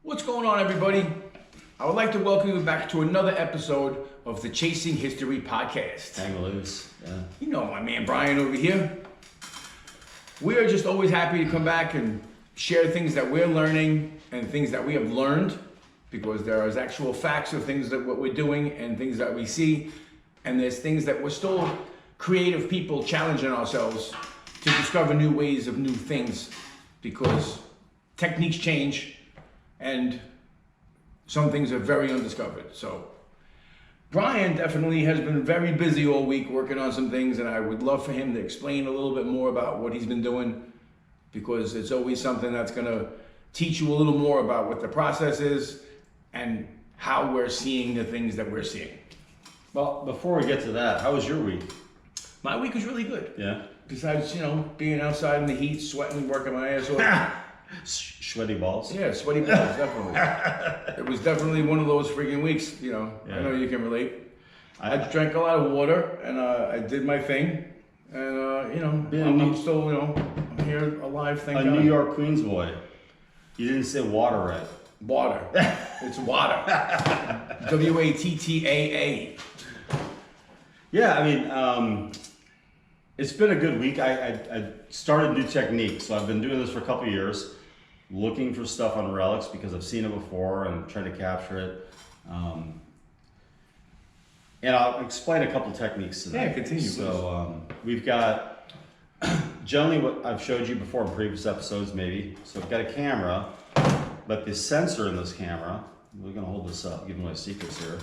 What's going on, everybody? I would like to welcome you back to another episode of the Chasing History podcast. Hang loose. Yeah. You know my man Brian over here. We are just always happy to come back and share things that we're learning and things that we have learned, because there is actual facts of things that what we're doing and things that we see, and there's things that we're still creative people challenging ourselves to discover new ways of new things, because techniques change and some things are very undiscovered. So Brian definitely has been very busy all week working on some things, and I would love for him to explain a little bit more about what he's been doing, because it's always something that's going to teach you a little more about what the process is and how we're seeing the things that we're seeing. Well, before we get to that, how was your week? My week was really good. Yeah. Besides, being outside in the heat, sweating, working my ass off. Sweaty balls? Yeah, sweaty balls, definitely. It was definitely one of those freaking weeks, Yeah. I know you can relate. I drank a lot of water, and I did my thing, and, I'm still, I'm here alive, thank God. A New York Queens boy. You didn't say water right. Water. It's water. W-A-T-T-A-A. Yeah, it's been a good week. I started new techniques, so I've been doing this for a couple of years, looking for stuff on relics because I've seen it before and trying to capture it. And I'll explain a couple techniques today. Yeah, continue. So we've got generally what I've showed you before in previous episodes, maybe. So I've got a camera, but the sensor in this camera, we're gonna hold this up, giving away secrets here.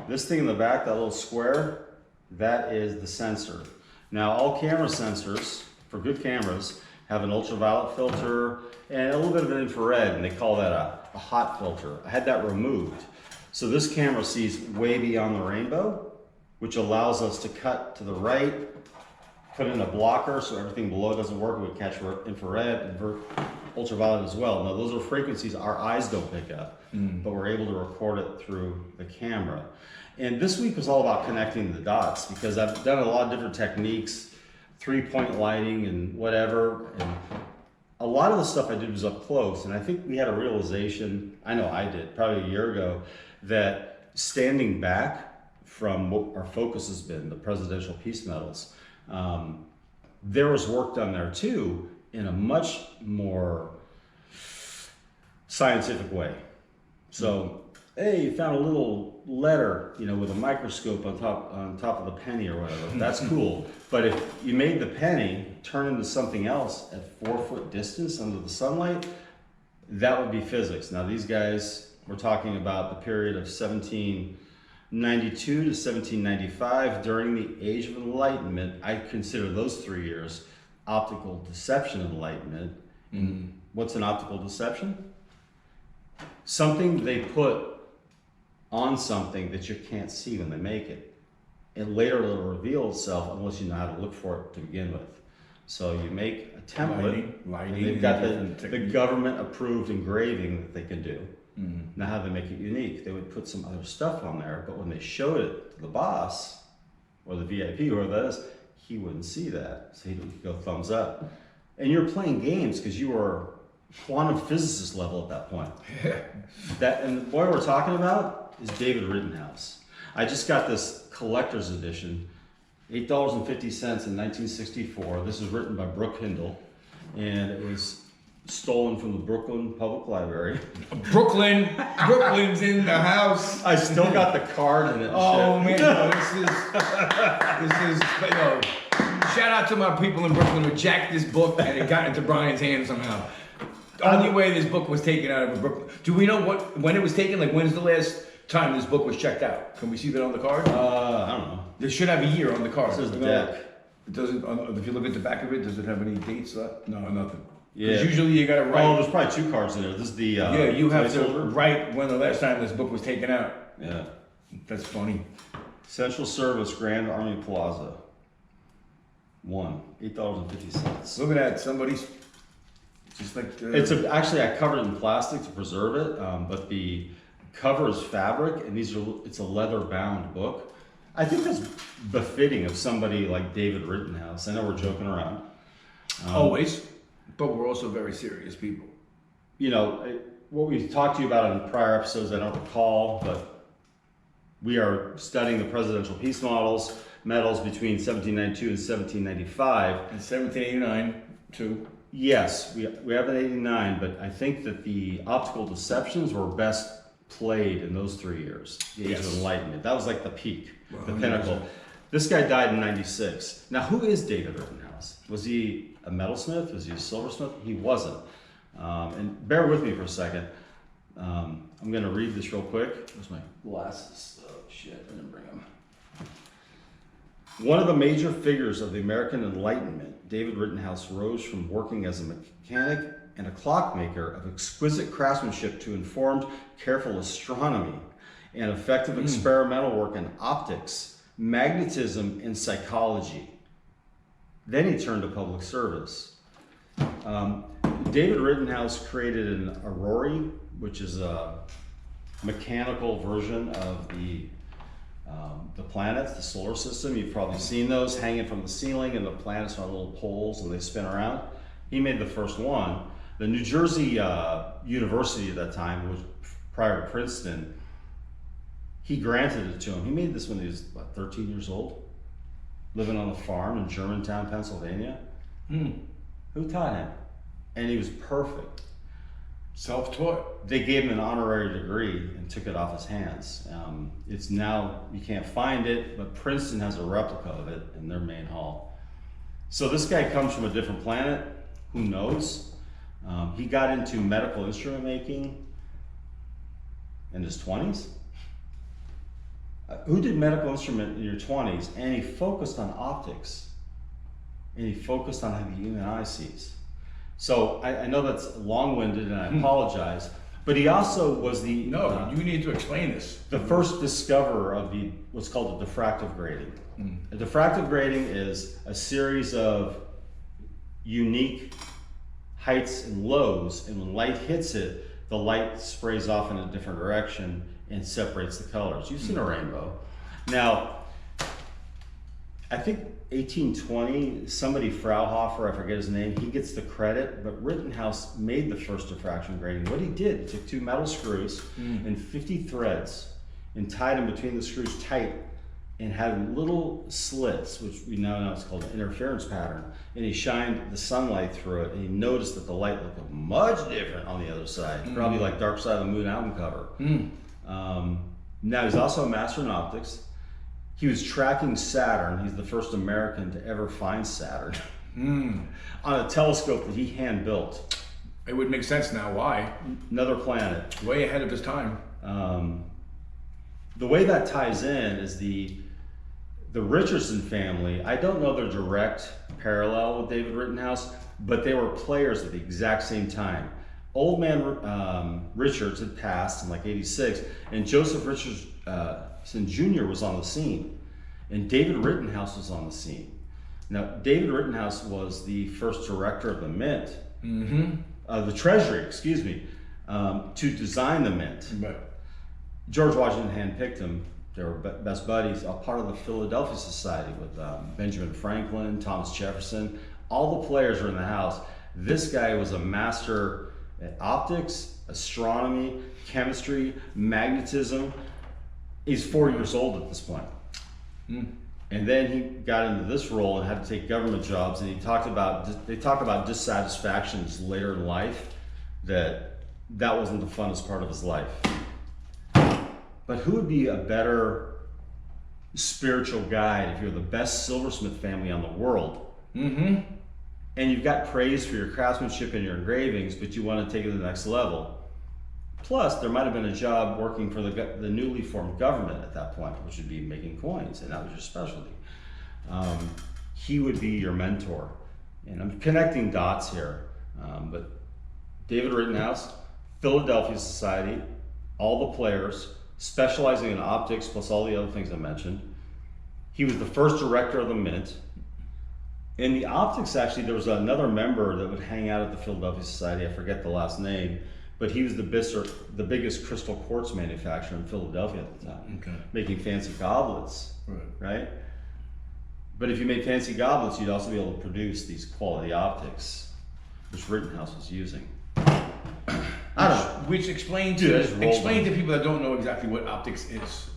This thing in the back, that little square, that is the sensor. Now, all camera sensors, for good cameras, have an ultraviolet filter and a little bit of an infrared, and they call that a hot filter. I had that removed. So this camera sees way beyond the rainbow, which allows us to cut to the right, put in a blocker so everything below doesn't work. It would catch infrared and ultraviolet as well. Now, those are frequencies our eyes don't pick up, but we're able to record it through the camera. And this week was all about connecting the dots, because I've done a lot of different techniques, 3-point lighting and whatever. And a lot of the stuff I did was up close. And I think we had a realization, I know I did, probably a year ago, that standing back from what our focus has been, the presidential peace medals, there was work done there too in a much more scientific way. So, hey, you found a little letter, with a microscope on top of the penny or whatever. That's cool. But if you made the penny turn into something else at 4-foot distance under the sunlight, that would be physics. Now, these guys, we're talking about the period of 1792 to 1795 during the Age of Enlightenment. I consider those 3 years optical deception enlightenment. What's an optical deception? Something they put on something that you can't see when they make it. And later it'll reveal itself unless you know how to look for it to begin with. So you make a template, lighting, and they've got the government approved engraving that they can do. Now how do they make it unique? They would put some other stuff on there, but when they showed it to the boss, or the VIP, whoever that is, he wouldn't see that. So he'd go thumbs up. And you're playing games because you were quantum physicist level at that point. And the boy we're talking about is David Rittenhouse. I just got this collector's edition, $8.50 in 1964. This is written by Brooke Hindle, and it was stolen from the Brooklyn Public Library. Brooklyn's in the house. I still got the card in it. Oh man, this is shout out to my people in Brooklyn who jacked this book and it got into Brian's hands somehow. The only way this book was taken out of Brooklyn. Do we know when it was taken? Like, when's the last time this book was checked out? Can we see that on the card? I don't know. There should have a year on the card. It says deck. It doesn't. If you look at the back of it, does it have any dates left? No, nothing. Yeah. Usually you gotta write. Oh, there's probably 2 cards in there. This is the you have to placeholder. write when the last time this book was taken out. Yeah. That's funny. Central Service, Grand Army Plaza. $8.50. Look at that. Somebody's just like. Actually, I covered it in plastic to preserve it, but the cover is fabric, and it's a leather-bound book. I think that's befitting of somebody like David Rittenhouse. I know we're joking around. Always, but we're also very serious people. You know, what we talked to you about in prior episodes, I don't recall, but we are studying the presidential peace medals between 1792 and 1795. And 1789 too. Yes, we have an 89, but I think that the optical deceptions were best played in those 3 years, the Age of Enlightenment. That was like the peak, the pinnacle. This guy died in 96. Now, who is David Rittenhouse? Was he a metalsmith? Was he a silversmith? He wasn't. And bear with me for a second. I'm going to read this real quick. Where's my glasses? Oh, shit, I didn't bring them. One of the major figures of the American Enlightenment, David Rittenhouse rose from working as a mechanic and a clockmaker of exquisite craftsmanship to informed, careful astronomy and effective experimental work in optics, magnetism, and psychology. Then he turned to public service. David Rittenhouse created an aurora, which is a mechanical version of the planets, the solar system. You've probably seen those hanging from the ceiling, and the planets are on little poles and they spin around. He made the first one. The New Jersey University at that time, was prior to Princeton, he granted it to him. He made this when he was, 13 years old, living on a farm in Germantown, Pennsylvania. Who taught him? And he was perfect. Self-taught. They gave him an honorary degree and took it off his hands. It's now, you can't find it, but Princeton has a replica of it in their main hall. So this guy comes from a different planet. Who knows? He got into medical instrument making in his 20s. Who did medical instrument in your 20s? And he focused on optics. And he focused on how the human eye sees. So I know that's long-winded, and I apologize, but he also was the you need to explain this. The first discoverer of what's called a diffractive grating. A diffractive grating is a series of unique heights and lows, and when light hits it, the light sprays off in a different direction and separates the colors. You've seen a rainbow. Now, I think 1820, somebody, Fraunhofer, I forget his name, he gets the credit, but Rittenhouse made the first diffraction grating. What he did, took 2 metal screws and 50 threads and tied them between the screws tight and had little slits, which we now know is called an interference pattern. And he shined the sunlight through it, and he noticed that the light looked much different on the other side, probably like Dark Side of the Moon album cover. Now, he's also a master in optics. He was tracking Saturn. He's the first American to ever find Saturn on a telescope that he hand built. It would make sense now. Why? Another planet. Way ahead of his time. The way that ties in is the Richardson family. I don't know their direct parallel with David Rittenhouse, but they were players at the exact same time. Old man Richards had passed in like 86, and Joseph Richardson Jr. was on the scene, and David Rittenhouse was on the scene. Now, David Rittenhouse was the first director of the Mint, the Treasury, excuse me, to design the Mint. Right. George Washington handpicked him. They were best buddies, a part of the Philadelphia Society with Benjamin Franklin, Thomas Jefferson. All the players were in the house. This guy was a master at optics, astronomy, chemistry, magnetism. He's 4 years old at this point. And then he got into this role and had to take government jobs, and they talk about dissatisfactions later in life, that wasn't the funnest part of his life. But who would be a better spiritual guide if you're the best silversmith family on the world? And you've got praise for your craftsmanship and your engravings, but you want to take it to the next level. Plus, there might have been a job working for the newly formed government at that point, which would be making coins, and that was your specialty. He would be your mentor. And I'm connecting dots here, but David Rittenhouse, Philadelphia Society, all the players, specializing in optics plus all the other things I mentioned. He was the first director of the Mint. In the optics, actually, there was another member that would hang out at the Philadelphia Society. I forget the last name, but he was the biggest crystal quartz manufacturer in Philadelphia at the time, making fancy goblets, right? But if you made fancy goblets, you'd also be able to produce these quality optics, which Rittenhouse was using. I don't know. Which explain Dude, I just to rolled explain them. to people that don't know exactly what optics is.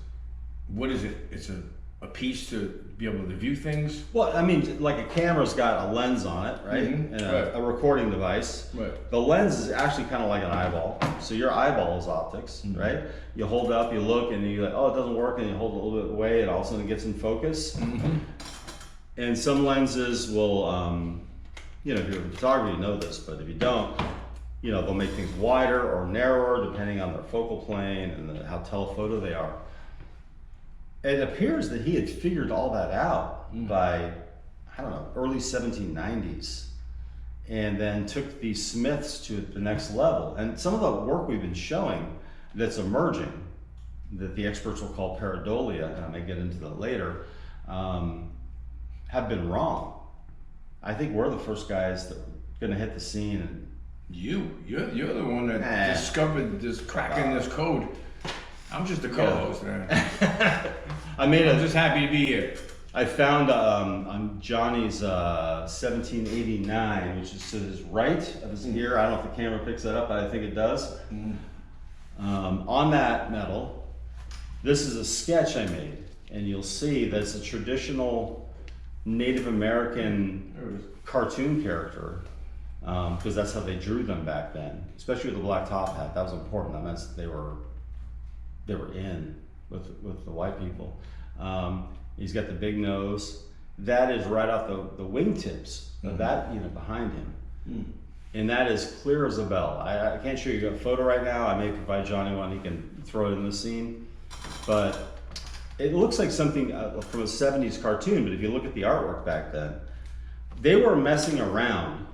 What is it? It's a piece to be able to view things. Well, I mean, like a camera's got a lens on it, right? Mhm, And right. a recording device. Right. The lens is actually kind of like an eyeball. So your eyeball is optics, Mhm. right? You hold up, you look, and you're like, oh, it doesn't work, and you hold it a little bit away, and all of a sudden it gets in focus. Mm-hmm. And some lenses will, you know, if you're a photographer, you know this, but if you don't, you know, they'll make things wider or narrower depending on their focal plane and how telephoto they are. It appears that he had figured all that out by, I don't know, early 1790s, and then took the Smiths to the next level. And some of the work we've been showing that's emerging, that the experts will call pareidolia, and I may get into that later, have been wrong. I think we're the first guys that are gonna hit the scene. And You're the one that discovered this crack in this code. I'm just a co-host, man. I made I'm just happy to be here. I found on Johnny's 1789, which is to his right of his ear. I don't know if the camera picks that up, but I think it does. On that metal, this is a sketch I made, and you'll see that it's a traditional Native American cartoon character, because that's how they drew them back then, especially with the black top hat. That was important. That meant they were in with the white people. He's got the big nose. That is right off the wingtips of that unit behind him. And that is clear as a bell. I can't show you a photo right now. I may provide Johnny one. He can throw it in the scene. But it looks like something from a 70s cartoon, but if you look at the artwork back then, they were messing around.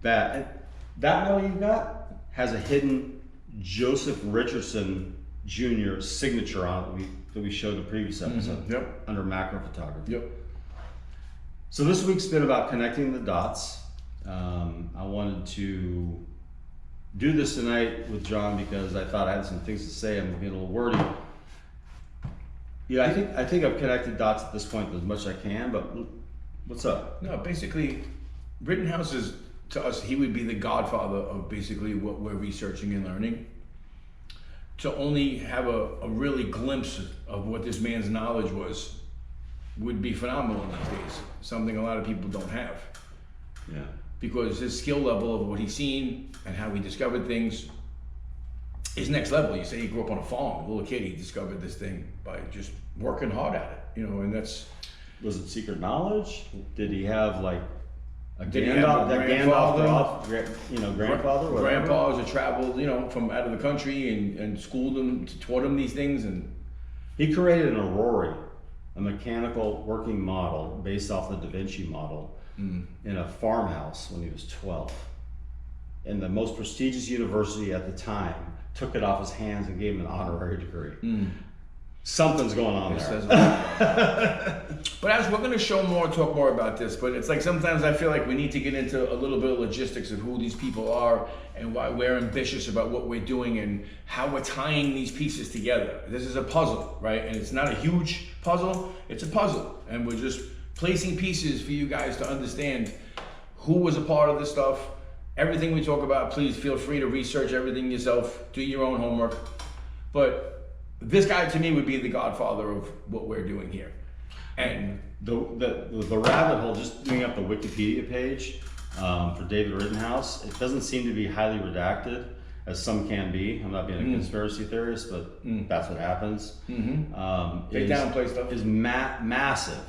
That metal you got has a hidden Joseph Richardson Jr. signature on it that we showed in the previous episode. Yep. Under macro photography. Yep. So this week's been about connecting the dots. I wanted to do this tonight with John because I thought I had some things to say. I'm getting a little wordy. Yeah, I think I've connected dots at this point as much as I can, but what's up? No, basically, Rittenhouse is, to us, he would be the godfather of basically what we're researching and learning. To only have a really glimpse of what this man's knowledge was would be phenomenal these days. Something a lot of people don't have. Yeah. Because his skill level of what he's seen and how he discovered things is next level. You say he grew up on a farm, a little kid, he discovered this thing by just working hard at it, you know, and that's... Was it secret knowledge? Did he have like a grandfather? grandfather? Whatever? Grandpas that traveled, you know, from out of the country and schooled him, taught him these things, and... He created an aurora, a mechanical working model based off the Da Vinci model in a farmhouse when he was 12. And the most prestigious university at the time took it off his hands and gave him an honorary degree. Something's going on there. But as we're going to show more, talk more about this, but it's like sometimes I feel like we need to get into a little bit of logistics of who these people are and why we're ambitious about what we're doing and how we're tying these pieces together. This is a puzzle, right? And it's not a huge puzzle, it's a puzzle. And we're just placing pieces for you guys to understand who was a part of this stuff. Everything we talk about, please feel free to research everything yourself, do your own homework. But this guy to me would be the godfather of what we're doing here. And the rabbit hole, just bringing up the Wikipedia page for David Rittenhouse, it doesn't seem to be highly redacted, as some can be. I'm not being a conspiracy theorist, but that's what happens. they downplay stuff. Is massive.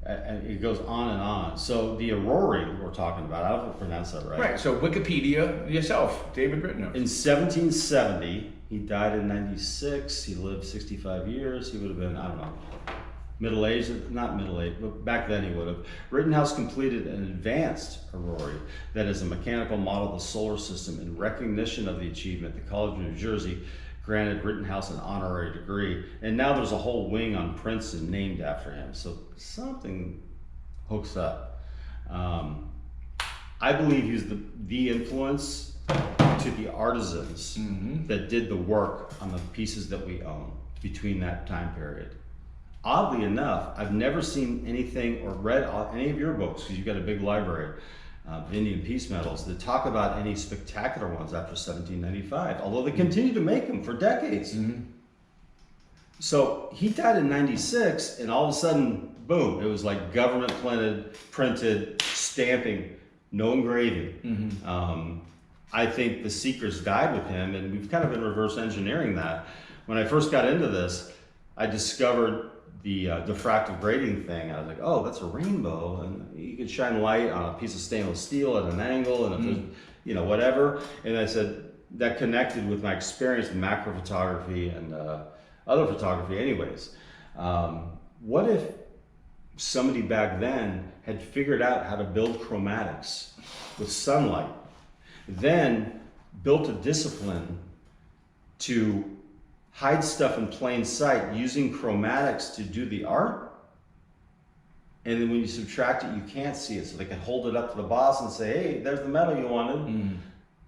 And it goes on and on. So the aurora we're talking about, I don't know if I pronounced that right. Right, so Wikipedia yourself, David Rittenhouse. In 1770, he died in 96, he lived 65 years, he would have been, I don't know, middle-aged, not middle-aged, but back then he would have. Rittenhouse completed an advanced aurora, that is a mechanical model of the solar system. In recognition of the achievement, the College of New Jersey granted Rittenhouse an honorary degree, and now there's a whole wing on Princeton named after him. So something hooks up. I believe he's the influence to the artisans that did the work on the pieces that we own between that time period. Oddly enough, I've never seen anything or read any of your books, because you've got a big library, Indian peace medals that talk about any spectacular ones after 1795, although they continue to make them for decades. So he died in 96, and all of a sudden, boom, it was like government printed, stamping, no engraving. I think the seekers died with him, and we've kind of been reverse engineering that. When I first got into this, I discovered the diffractive grating thing. I was like, oh, that's a rainbow, and you could shine light on a piece of stainless steel at an angle, and if there's, whatever. And I said that connected with my experience in macro photography and other photography anyways. What if somebody back then had figured out how to build chromatics with sunlight, then built a discipline to hide stuff in plain sight using chromatics to do the art, and then when you subtract it, you can't see it, so they can hold it up to the boss and say, hey, there's the medal you wanted.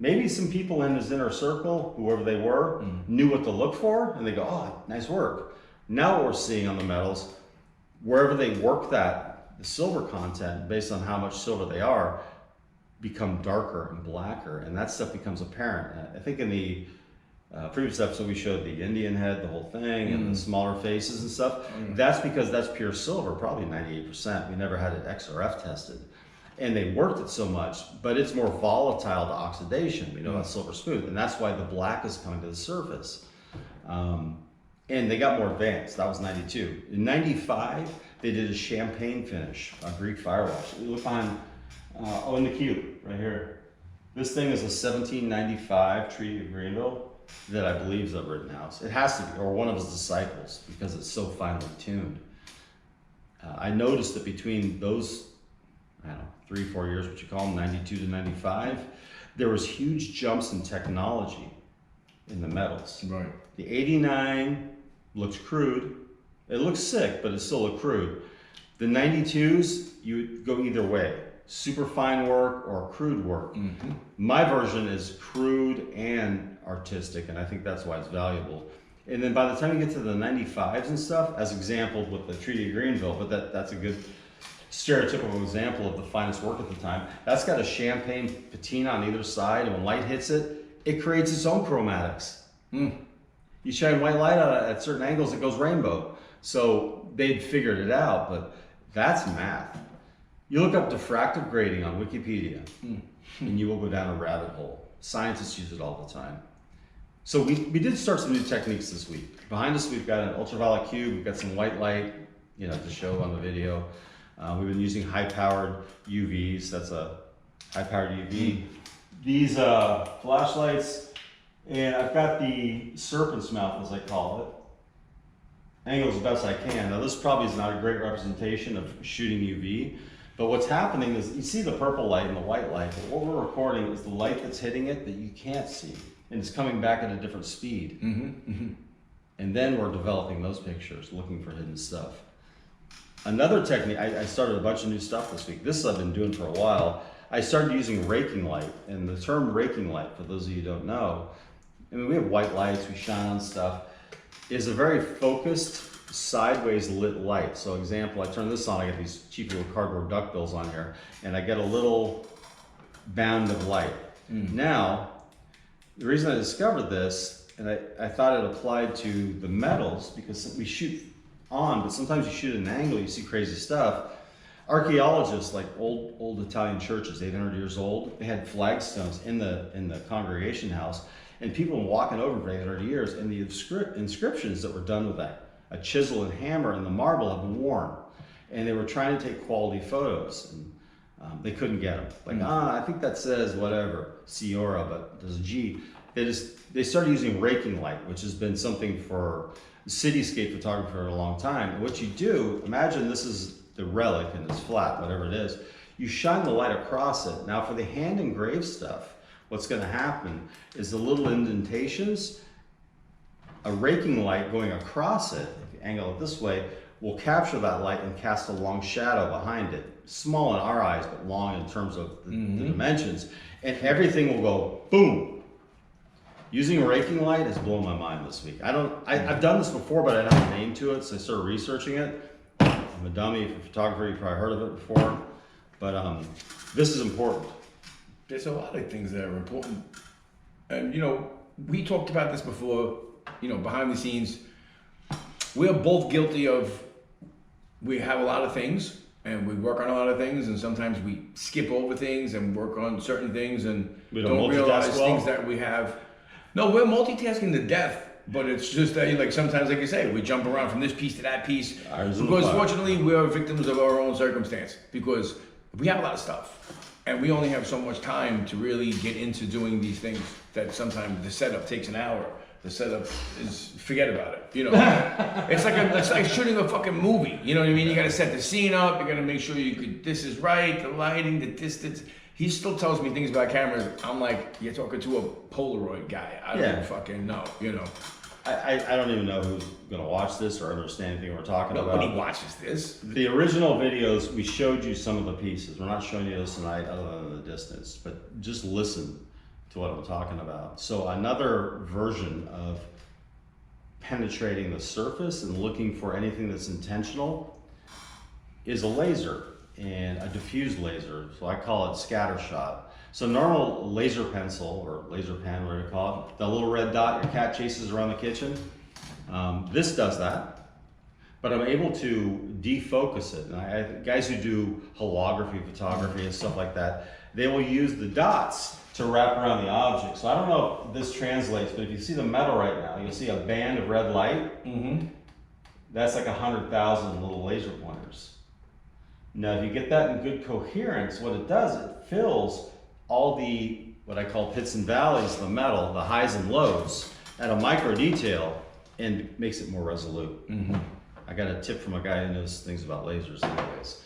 Maybe some people in his inner circle, whoever they were, knew what to look for, and they go, oh, nice work. Now what we're seeing on the medals, wherever they work that, the silver content, based on how much silver they are, become darker and blacker, and that stuff becomes apparent. I think in the previous episode we showed the Indian head, the whole thing, and the smaller faces and stuff. That's because that's pure silver, probably 98%. We never had it XRF tested. And they worked it so much, but it's more volatile to oxidation. We know that's silver smooth, and that's why the black is coming to the surface. And they got more advanced. That was 92. In 95, they did a champagne finish on Greek firewash. You look behind, in the cube, right here. This thing is a 1795 Treaty of Greenville that I believe is of Rittenhouse. It has to be, or one of his disciples, because it's so finely tuned. I noticed that between those, I don't know, 3-4 years, what you call them, 92 to 95, there was huge jumps in technology in the metals. Right. The 89 looks crude. It looks sick, but it still looked crude. The 92s, you would go either way. Super fine work or crude work. My version is crude and artistic, and I think that's why it's valuable. And then by the time you get to the 95s and stuff, as exampled with the Treaty of Greenville, but that's a good stereotypical example of the finest work at the time. That's got a champagne patina on either side, and when light hits it, it creates its own chromatics. You shine white light on it at certain angles, it goes rainbow. So they'd figured it out, but that's math. You look up diffractive grating on Wikipedia, and you will go down a rabbit hole. Scientists use it all the time. So we did start some new techniques this week. Behind us, we've got an ultraviolet cube, we've got some white light, to show on the video. We've been using high-powered UVs. That's a high-powered UV. These flashlights, and I've got the serpent's mouth, as I call it, angled as best I can. Now, this probably is not a great representation of shooting UV, but what's happening is you see the purple light and the white light, but what we're recording is the light that's hitting it that you can't see, and it's coming back at a different speed. And then we're developing those pictures, looking for hidden stuff. Another technique, I started a bunch of new stuff this week. This I've been doing for a while. I started using Raking Light, and the term Raking Light, for those of you who don't know, I mean, we have white lights, we shine on stuff, is a very focused, sideways lit light. So example, I turn this on, I get these cheap little cardboard duckbills on here, and I get a little band of light. Now, the reason I discovered this, and I thought it applied to the metals, because we shoot on, but sometimes you shoot at an angle, you see crazy stuff. Archaeologists, like old Italian churches, 800 years old, they had flagstones in the congregation house, and people were walking over for 800 years, and the inscriptions that were done with that, a chisel and hammer and the marble have been worn, and they were trying to take quality photos, and they couldn't get them. Like, I think that says whatever, Ciora, but there's a G. They started using Raking Light, which has been something for cityscape photography for a long time. And what you do, imagine this is the relic and it's flat, whatever it is. You shine the light across it. Now for the hand engraved stuff, what's going to happen is the little indentations, a raking light going across it, if you angle it this way, will capture that light and cast a long shadow behind it. Small in our eyes, but long in terms of the dimensions. And everything will go boom. Using a raking light has blown my mind this week. I've done this before, but I didn't have a name to it, so I started researching it. I'm a dummy for photography, you probably heard of it before. But this is important. There's a lot of things that are important. And, you know, we talked about this before, you know, behind the scenes. We're both guilty of, we have a lot of things and we work on a lot of things, and sometimes we skip over things and work on certain things and We don't realize well. things that we have. No, we're multitasking to death, but it's just that, like, sometimes, like you say, we jump around from this piece to that piece. Because fortunately, we are victims of our own circumstance, because we have a lot of stuff and we only have so much time to really get into doing these things that sometimes the setup takes an hour. The setup is, forget about it, you know. It's like shooting a fucking movie, you know what I mean? You gotta set the scene up, you gotta make sure this is right, the lighting, the distance. He still tells me things about cameras. I'm like, you're talking to a Polaroid guy. I don't fucking know, you know. I don't even know who's gonna watch this or understand anything we're talking about. Nobody watches this. The original videos, we showed you some of the pieces. We're not showing you this tonight other than the distance, but just listen to what I'm talking about. So another version of penetrating the surface and looking for anything that's intentional is a laser, and a diffused laser. So I call it scatter shot. So normal laser pencil or laser pen, whatever you call it, the little red dot your cat chases around the kitchen, this does that, but I'm able to defocus it. And guys who do holography photography and stuff like that, they will use the dots to wrap around the object. So I don't know if this translates, but if you see the metal right now, you'll see a band of red light. That's like 100,000 little laser pointers. Now, if you get that in good coherence, what it does, it fills all the, what I call pits and valleys of the metal, the highs and lows, at a micro detail, and makes it more resolute. I got a tip from a guy who knows things about lasers anyways.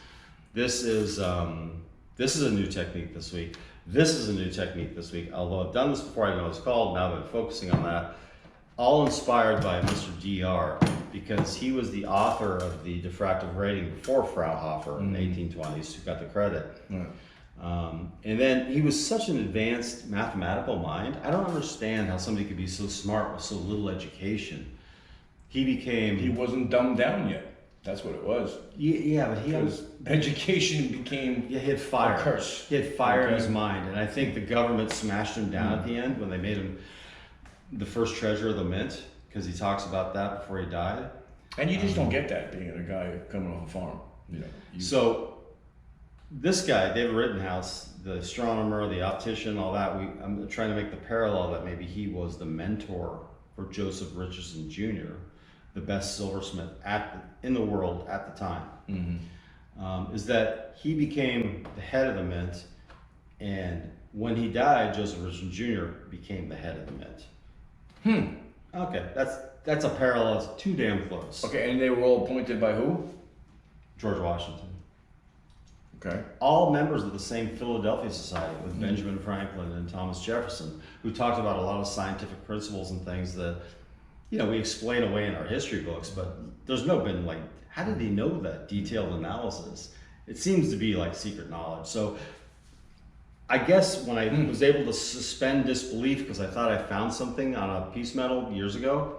This is a new technique this week. This is a new technique this week. Although I've done this before, I know what it's called, now I've been focusing on that. All inspired by Mr. Dr. because he was the author of the diffractive grating before Fraunhofer in the 1820s, who got the credit. And then he was such an advanced mathematical mind. I don't understand how somebody could be so smart with so little education. He wasn't dumbed down yet. That's what it was. Yeah, but education became he had fire. A curse. He had fire in his mind, and I think the government smashed him down at the end when they made him the first treasurer of the mint, because he talks about that before he died. And you just don't get that being a guy coming off a farm. You know. So this guy, David Rittenhouse, the astronomer, the optician, all that, I'm trying to make the parallel that maybe he was the mentor for Joseph Richardson Jr., the best silversmith in the world at the time. Is that he became the head of the mint, and when he died, Joseph Richardson Jr. became the head of the mint. Okay, that's a parallel. It's too damn close. Okay, and they were all appointed by who? George Washington. Okay. All members of the same Philadelphia Society with Benjamin Franklin and Thomas Jefferson, who talked about a lot of scientific principles and things that, you know, we explain away in our history books, but there's been like, how did he know that detailed analysis? It seems to be like secret knowledge. So I guess when I was able to suspend disbelief because I thought I found something on a piece metal years ago,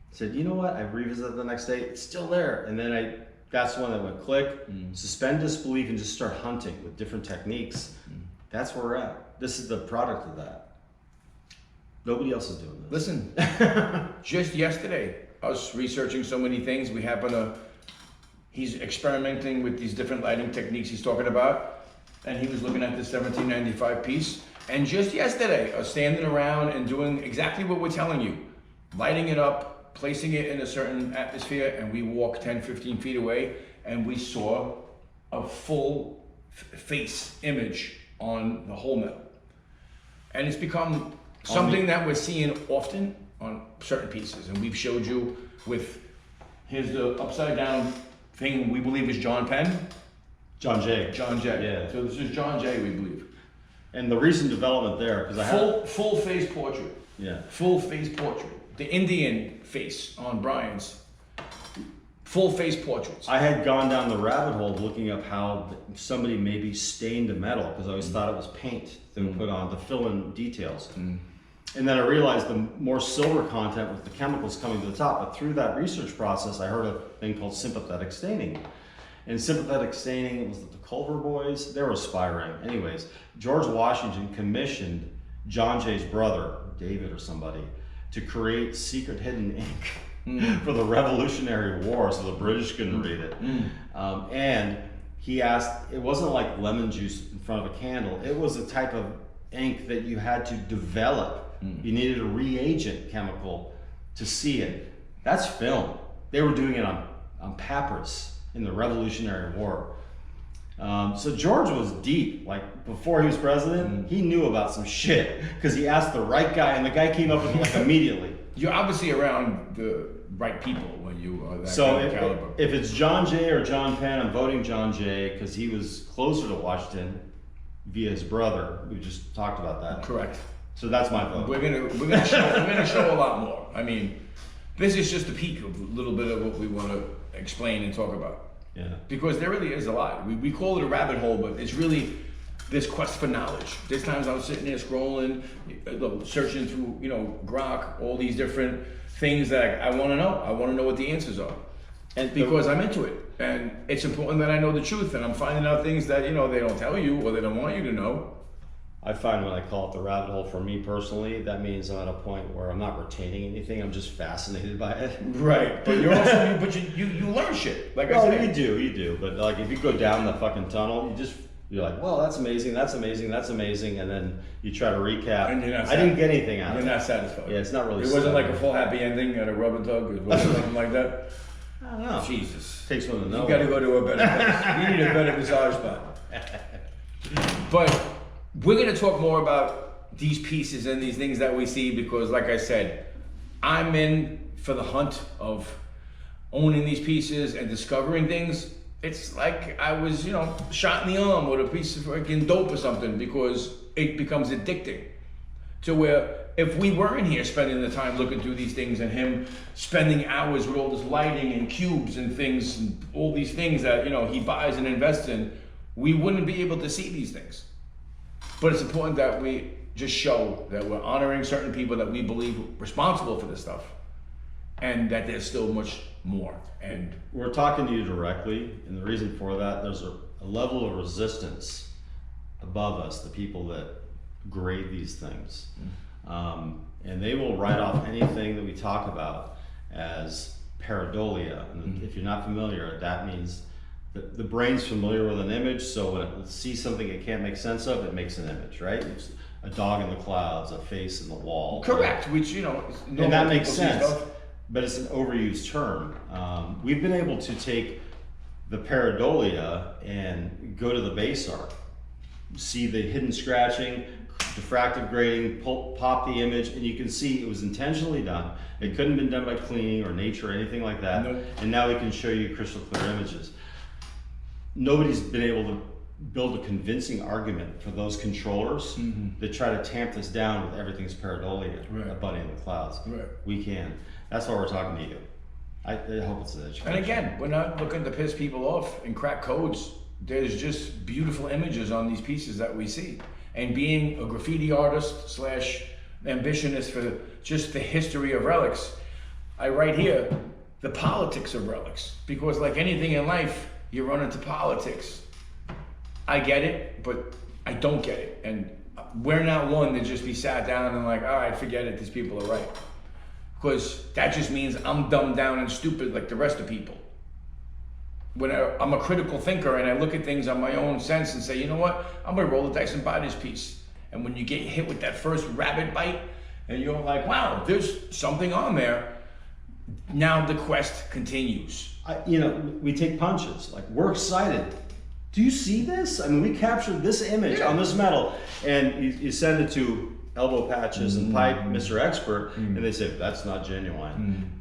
I said, you know what? I revisited the next day, it's still there. And then that's when I went click, suspend disbelief and just start hunting with different techniques. That's where we're at. This is the product of that. Nobody else is doing this. Listen, just yesterday, us researching so many things, he's experimenting with these different lighting techniques he's talking about. And he was looking at this 1795 piece. And just yesterday, I was standing around and doing exactly what we're telling you. Lighting it up, placing it in a certain atmosphere, and we walked 10, 15 feet away, and we saw a full face image on the whole metal. And it's become something that we're seeing often on certain pieces. And we've showed you here's the upside down thing we believe is John Penn. John Jay. Yeah. So this is John Jay, we believe. And the recent development there, because full face portrait. Yeah. Full face portrait. The Indian face on Brian's. Full face portraits. I had gone down the rabbit hole looking up how somebody maybe stained a metal, because I always thought it was paint that we put on to fill in details. And then I realized the more silver content with the chemicals coming to the top. But through that research process, I heard a thing called sympathetic staining. And sympathetic staining, was it the Culver boys? They were a spy ring. Anyways, George Washington commissioned John Jay's brother, David or somebody, to create secret hidden ink for the Revolutionary War so the British couldn't read it. And he asked, it wasn't like lemon juice in front of a candle, it was a type of ink that you had to develop. You needed a reagent chemical to see it. That's film. They were doing it on papyrus in the Revolutionary War. So George was deep. Like before he was president, he knew about some shit because he asked the right guy, and the guy came up with it like immediately. You're obviously around the right people when you are that So kind of caliber. if it's John Jay or John Penn, I'm voting John Jay because he was closer to Washington via his brother. We just talked about that. Correct. So that's my vote. We're gonna show a lot more. I mean, this is just a peek of a little bit of what we want to explain and talk about. Yeah. Because there really is a lot. We call it a rabbit hole, but it's really this quest for knowledge. There's times I was sitting there scrolling, searching through, Grok, all these different things that I want to know. I want to know what the answers are. And because I'm into it. And it's important that I know the truth. And I'm finding out things that, they don't tell you or they don't want you to know. I find when I call it the rabbit hole, for me personally, that means I'm at a point where I'm not retaining anything. I'm just fascinated by it. Right. But you're also, you learn shit. Like I said. You do. But like if you go down the fucking tunnel, you're like, well, that's amazing, and then you try to recap. And you're not I didn't get anything out of it. You're not satisfied. Yeah, it's not really. It wasn't like a full happy ending at a rub and tug. It wasn't something like that. I don't know. Jesus. Takes one to know. You got to go to a better place. You need a better massage spot. But we're going to talk more about these pieces and these things that we see because, like I said, I'm in for the hunt of owning these pieces and discovering things. It's like I was, shot in the arm with a piece of freaking dope or something because it becomes addicting. To where if we weren't here spending the time looking through these things and him spending hours with all this lighting and cubes and things and all these things that, he buys and invests in, we wouldn't be able to see these things. But it's important that we just show that we're honoring certain people that we believe are responsible for this stuff and that there's still much more. And we're talking to you directly, and the reason for that, there's a level of resistance above us, the people that grade these things. And they will write off anything that we talk about as pareidolia. And if you're not familiar, that means the brain's familiar with an image, so when it sees something it can't make sense of, it makes an image, right? It's a dog in the clouds, a face in the wall. Correct, which, and that makes sense, but it's an overused term. We've been able to take the pareidolia and go to the base art, see the hidden scratching, diffractive grading, pop the image, and you can see it was intentionally done. It couldn't have been done by cleaning or nature or anything like that. Nope. And now we can show you crystal clear images. Nobody's been able to build a convincing argument for those controllers that try to tamp this down with everything's pareidolia, a bunny in the clouds. Right. We can. That's why we're talking to you. I hope it's an education. And again, we're not looking to piss people off and crack codes. There's just beautiful images on these pieces that we see. And being a graffiti artist / ambitionist for just the history of relics, I write here the politics of relics. Because like anything in life, you run into politics. I get it, but I don't get it. And we're not one to just be sat down and like, all right, forget it, these people are right. Because that just means I'm dumbed down and stupid like the rest of people. When I'm a critical thinker and I look at things on my own sense and say, you know what, I'm gonna roll the dice and buy this piece. And when you get hit with that first rabbit bite and you're like, wow, there's something on there, now the quest continues. We take punches, like we're excited. Do you see this? I mean, we captured this image on this metal, and you send it to Elbow Patches and Pipe, Mr. Expert, and they say, that's not genuine.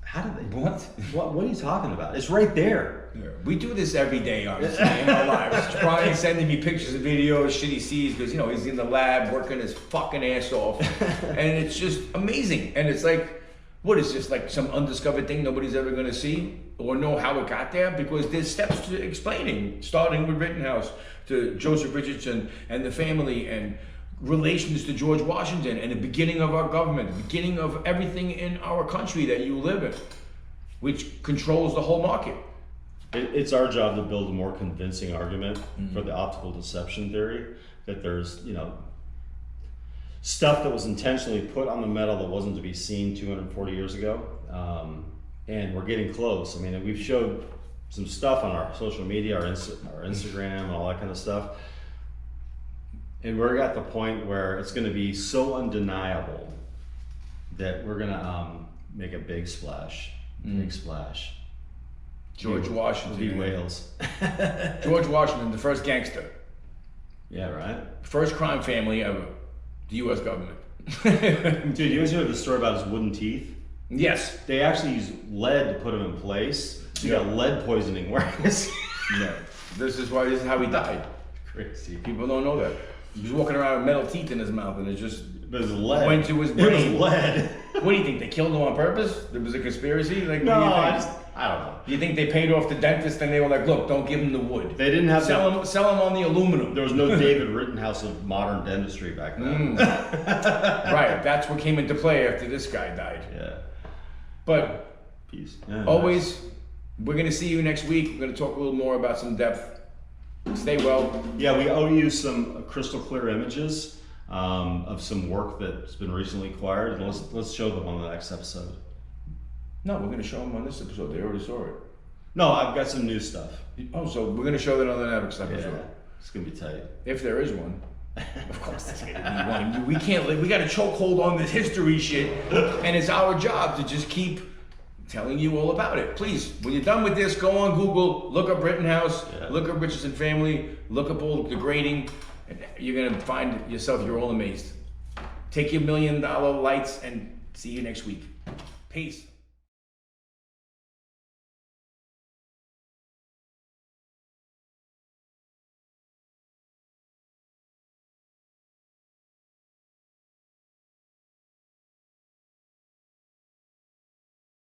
How do they? What are you talking about? It's right there. Yeah. We do this every day, honestly, in our lives. Brian's sending me pictures of videos, shit he sees, because, he's in the lab working his fucking ass off. And it's just amazing. And it's like, what is this, like some undiscovered thing nobody's ever going to see or know how it got there? Because there's steps to explaining, starting with Rittenhouse to Joseph Richardson and the family and relations to George Washington and the beginning of our government, the beginning of everything in our country that you live in, which controls the whole market. It's our job to build a more convincing argument for the optical deception theory, that there's, you know, stuff that was intentionally put on the metal that wasn't to be seen 240 years ago. And we're getting close. I mean, we've showed some stuff on our social media, our Instagram, and all that kind of stuff. And we're at the point where it's going to be so undeniable that we're going to make a big splash. Big splash. George Washington. Beat Wales. George Washington, the first gangster. Yeah, right? First crime family of the U.S. government. Dude, you guys heard the story about his wooden teeth? Yes. They actually used lead to put him in place. So you got lead poisoning wearing his... No. This is how he died. Crazy. People don't know that. He was walking around with metal teeth in his mouth and it just lead. went to his It brain. was lead. What do you think? They killed him on purpose? There was a conspiracy? Like, No, what do you think? I don't know. You think they paid off the dentist and they were like, look, don't give him the wood. They didn't have sell him on the aluminum. There was no David Rittenhouse of modern dentistry back then. Right, that's what came into play after this guy died. Yeah. But Peace. Yeah, always, we're going to see you next week. We're going to talk a little more about some depth. Stay well. Yeah, we owe you some crystal clear images of some work that's been recently acquired. And let's show them on the next episode. No, we're going to show them on this episode. They already saw it. No, I've got some new stuff. Oh, so we're going to show that on the next episode. Yeah, it's going to be tight. If there is one. Of course there's going to be one. We got a chokehold on this history shit, and it's our job to just keep telling you all about it. Please, when you're done with this, go on Google, look up Rittenhouse, look up Richardson family, look up all the grading, and you're going to find yourself, you're all amazed. Take your $1 million lights and see you next week. Peace.